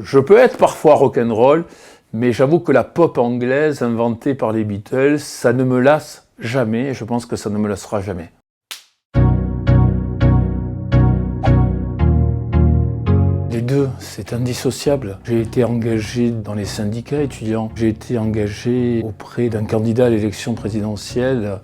Je peux être parfois rock'n'roll, mais j'avoue que la pop anglaise inventée par les Beatles, ça ne me lasse jamais, et je pense que ça ne me lassera jamais. Les deux, c'est indissociable. J'ai été engagé dans les syndicats étudiants. J'ai été engagé auprès d'un candidat à l'élection présidentielle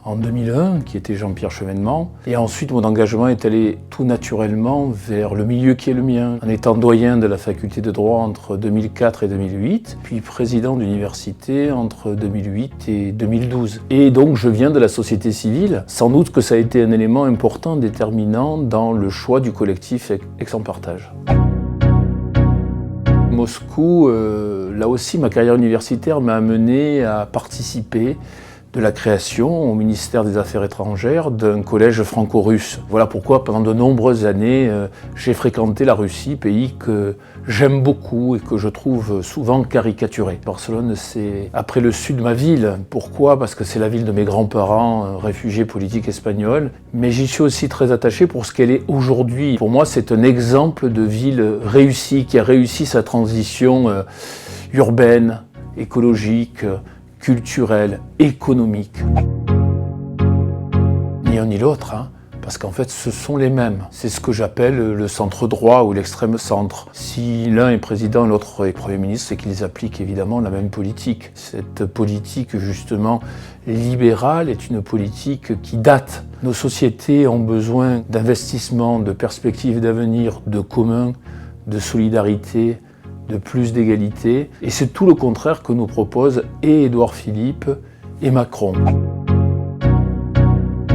en 2001, qui était Jean-Pierre Chevènement. Et ensuite, mon engagement est allé tout naturellement vers le milieu qui est le mien, en étant doyen de la faculté de droit entre 2004 et 2008, puis président d'université entre 2008 et 2012. Et donc, je viens de la société civile. Sans doute que ça a été un élément important, déterminant dans le choix du collectif Aix en Partage. Moscou, là aussi, ma carrière universitaire m'a amené à participer de la création au ministère des Affaires étrangères d'un collège franco-russe. Voilà pourquoi pendant de nombreuses années j'ai fréquenté la Russie, pays que j'aime beaucoup et que je trouve souvent caricaturé. Barcelone, c'est après le sud ma ville. Pourquoi ? Parce que c'est la ville de mes grands-parents, réfugiés politiques espagnols. Mais j'y suis aussi très attaché pour ce qu'elle est aujourd'hui. Pour moi, c'est un exemple de ville réussie, qui a réussi sa transition urbaine, écologique, culturelle, économique. Ni un ni l'autre, parce qu'en fait ce sont les mêmes. C'est ce que j'appelle le centre droit ou l'extrême centre. Si l'un est président et l'autre est Premier ministre, c'est qu'ils appliquent évidemment la même politique. Cette politique justement libérale est une politique qui date. Nos sociétés ont besoin d'investissement, de perspectives d'avenir, de commun, de solidarité, de plus d'égalité, et c'est tout le contraire que nous proposent et Édouard Philippe et Macron.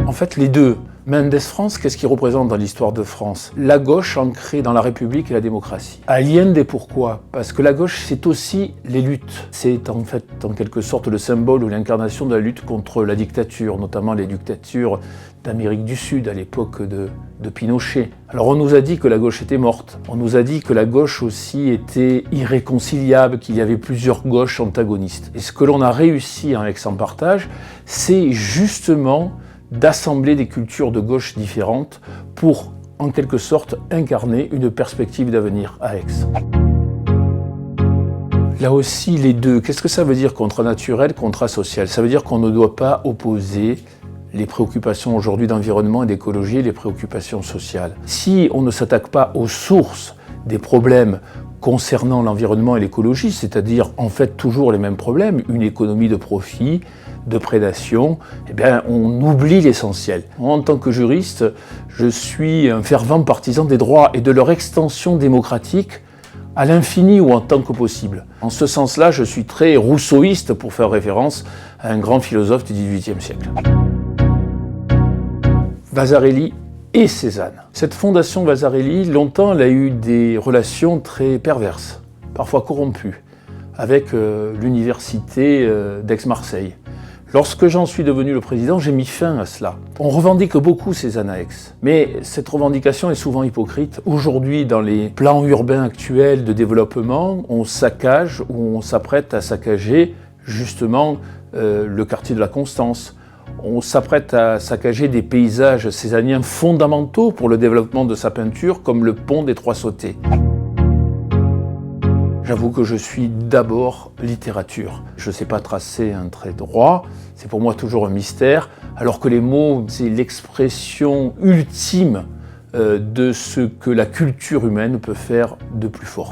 En fait, les deux. Mendes France, qu'est-ce qu'il représente dans l'histoire de France ? La gauche ancrée dans la République et la démocratie. Allende, pourquoi ? Parce que la gauche, c'est aussi les luttes. C'est en fait, en quelque sorte, le symbole ou l'incarnation de la lutte contre la dictature, notamment les dictatures d'Amérique du Sud, à l'époque de Pinochet. Alors on nous a dit que la gauche était morte. On nous a dit que la gauche aussi était irréconciliable, qu'il y avait plusieurs gauches antagonistes. Et ce que l'on a réussi en Aix en Partage, c'est justement d'assembler des cultures de gauche différentes pour, en quelque sorte, incarner une perspective d'avenir à Aix. Là aussi, les deux. Qu'est-ce que ça veut dire contrat naturel, contrat social ? Ça veut dire qu'on ne doit pas opposer les préoccupations aujourd'hui d'environnement et d'écologie et les préoccupations sociales. Si on ne s'attaque pas aux sources des problèmes concernant l'environnement et l'écologie, c'est-à-dire en fait toujours les mêmes problèmes, une économie de profit, de prédation, eh bien on oublie l'essentiel. En tant que juriste, je suis un fervent partisan des droits et de leur extension démocratique à l'infini ou en tant que possible. En ce sens-là, je suis très rousseauiste pour faire référence à un grand philosophe du XVIIIe siècle. Vasarely et Cézanne. Cette fondation Vasarely, longtemps, elle a eu des relations très perverses, parfois corrompues, avec l'université d'Aix-Marseille. Lorsque j'en suis devenu le président, j'ai mis fin à cela. On revendique beaucoup Cézanne à Aix, mais cette revendication est souvent hypocrite. Aujourd'hui, dans les plans urbains actuels de développement, on saccage ou on s'apprête à saccager justement le quartier de la Constance. On s'apprête à saccager des paysages cézanniens fondamentaux pour le développement de sa peinture, comme le pont des Trois Sautés. J'avoue que je suis d'abord littérature. Je ne sais pas tracer un trait droit, c'est pour moi toujours un mystère, alors que les mots, c'est l'expression ultime de ce que la culture humaine peut faire de plus fort.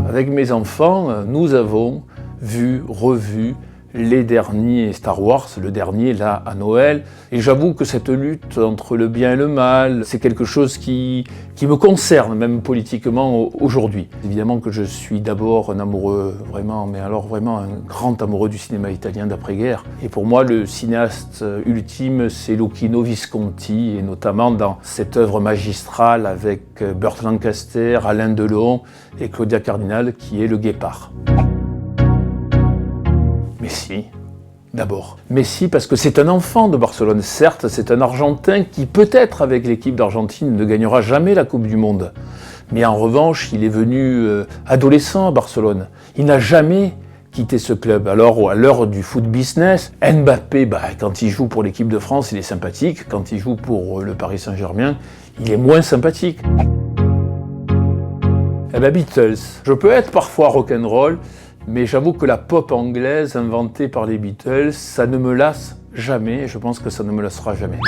Avec mes enfants, nous avons vu, revu, les derniers Star Wars, le dernier là à Noël, et j'avoue que cette lutte entre le bien et le mal, c'est quelque chose qui me concerne même politiquement aujourd'hui. Évidemment que je suis d'abord un amoureux, vraiment, mais alors vraiment un grand amoureux du cinéma italien d'après-guerre. Et pour moi, le cinéaste ultime, c'est Luchino Visconti, et notamment dans cette œuvre magistrale avec Burt Lancaster, Alain Delon et Claudia Cardinal, qui est Le Guépard. Messi, d'abord. Messi parce que c'est un enfant de Barcelone, certes, c'est un Argentin qui peut-être avec l'équipe d'Argentine ne gagnera jamais la Coupe du Monde. Mais en revanche, il est venu adolescent à Barcelone. Il n'a jamais quitté ce club. Alors à l'heure du foot business, Mbappé, quand il joue pour l'équipe de France, il est sympathique. Quand il joue pour le Paris Saint-Germain, il est moins sympathique. Eh ben Beatles. Je peux être parfois rock'n'roll, mais j'avoue que la pop anglaise inventée par les Beatles, ça ne me lasse jamais et je pense que ça ne me lassera jamais.